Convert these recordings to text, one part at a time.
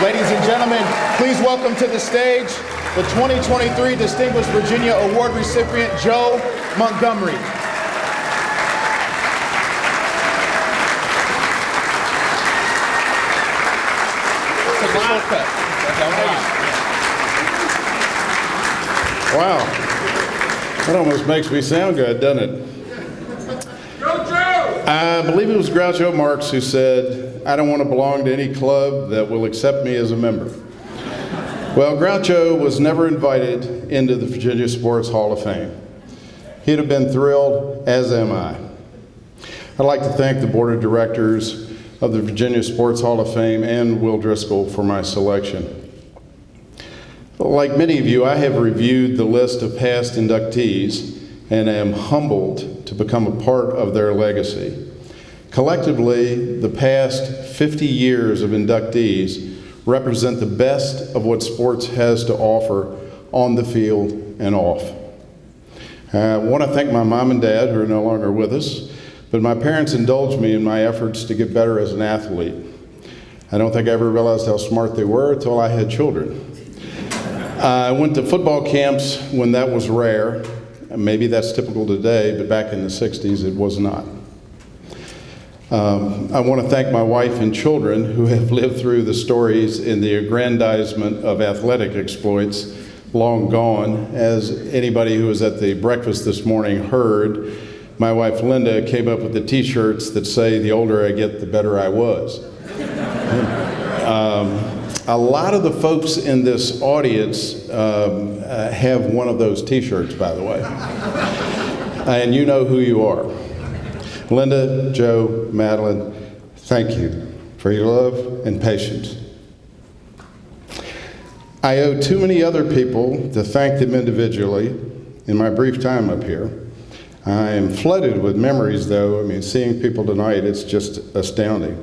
Ladies and gentlemen, please welcome to the stage the 2023 Distinguished Virginia Award recipient, Joe Montgomery. Wow, that almost makes me sound good, doesn't it? I believe it was Groucho Marx who said, "I don't want to belong to any club that will accept me as a member." Well, Groucho was never invited into the Virginia Sports Hall of Fame. He'd have been thrilled, as am I. I'd like to thank the Board of Directors of the Virginia Sports Hall of Fame and Will Driscoll for my selection. Like many of you, I have reviewed the list of past inductees and am humbled to become a part of their legacy. Collectively, the past 50 years of inductees represent the best of what sports has to offer on the field and off. I want to thank my mom and dad, who are no longer with us, but my parents indulged me in my efforts to get better as an athlete. I don't think I ever realized how smart they were until I had children. I went to football camps when that was rare. Maybe that's typical today, but back in the 60s it was not. I want to thank my wife and children who have lived through the stories in the aggrandizement of athletic exploits long gone. As anybody who was at the breakfast this morning heard, my wife Linda came up with the t-shirts that say, "The older I get, the better I was." A lot of the folks in this audience have one of those t-shirts, by the way. And you know who you are. Linda, Joe, Madeline, thank you for your love and patience. I owe too many other people to thank them individually in my brief time up here. I am flooded with memories, though. I mean, seeing people tonight, it's just astounding.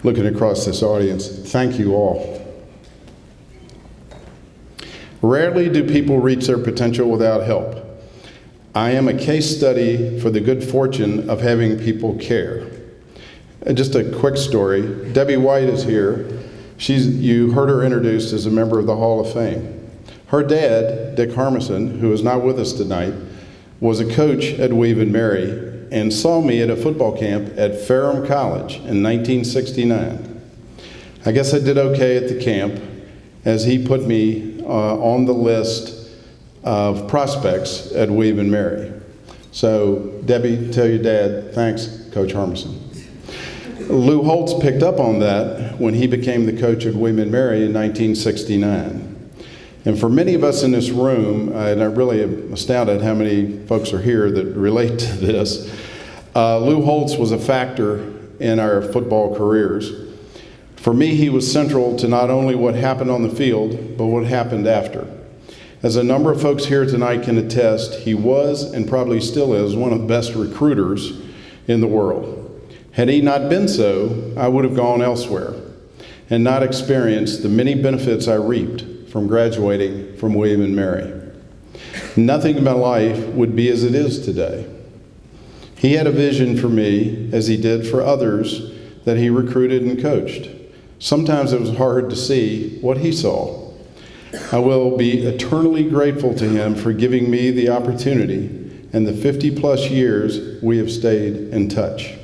Looking across this audience, thank you all. Rarely do people reach their potential without help. I am a case study for the good fortune of having people care. Just a quick story. Debbie White is here. You heard her introduced as a member of the Hall of Fame. Her dad, Dick Harmison, who is not with us tonight, was a coach at William and Mary and saw me at a football camp at Ferrum College in 1969. I guess I did okay at the camp, as he put me on the list of prospects at William and Mary. So Debbie, tell your dad, thanks, Coach Harmison. Lou Holtz picked up on that when he became the coach at William and Mary in 1969. And for many of us in this room, and I really am astounded how many folks are here that relate to this, Lou Holtz was a factor in our football careers. For me, he was central to not only what happened on the field, but what happened after. As a number of folks here tonight can attest, he was, and probably still is, one of the best recruiters in the world. Had he not been so, I would have gone elsewhere and not experienced the many benefits I reaped from graduating from William and Mary. Nothing in my life would be as it is today. He had a vision for me, as he did for others that he recruited and coached. Sometimes it was hard to see what he saw. I will be eternally grateful to him for giving me the opportunity and the 50-plus years we have stayed in touch.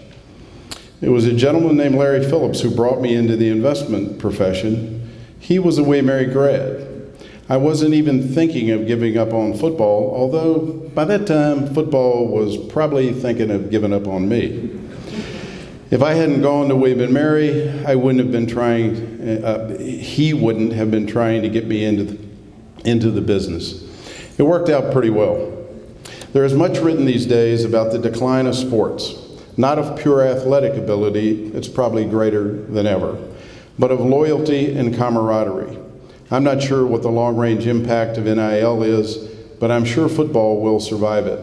It was a gentleman named Larry Phillips who brought me into the investment profession. He was a William and Mary grad. I wasn't even thinking of giving up on football, although by that time, football was probably thinking of giving up on me. If I hadn't gone to William and Mary, he wouldn't have been trying to get me into the business. It worked out pretty well. There is much written these days about the decline of sports, not of pure athletic ability, it's probably greater than ever, but of loyalty and camaraderie. I'm not sure what the long-range impact of NIL is, but I'm sure football will survive it,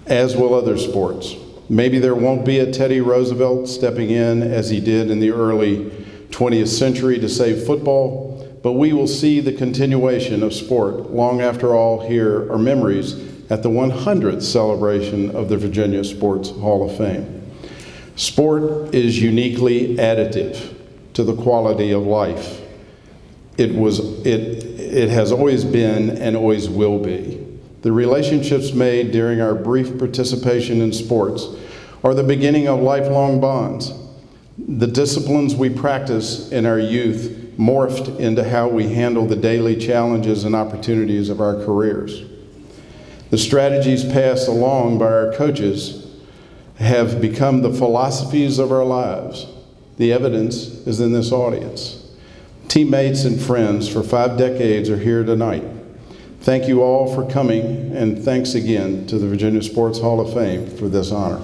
as will other sports. Maybe there won't be a Teddy Roosevelt stepping in as he did in the early 20th century to save football, but we will see the continuation of sport long after all here are memories at the 100th celebration of the Virginia Sports Hall of Fame. Sport is uniquely additive to the quality of life. it has always been and always will be. The relationships made during our brief participation in sports are the beginning of lifelong bonds. The disciplines we practice in our youth morphed into how we handle the daily challenges and opportunities of our careers. The strategies passed along by our coaches have become the philosophies of our lives. The evidence is in this audience. Teammates and friends for 5 decades are here tonight. Thank you all for coming, and thanks again to the Virginia Sports Hall of Fame for this honor.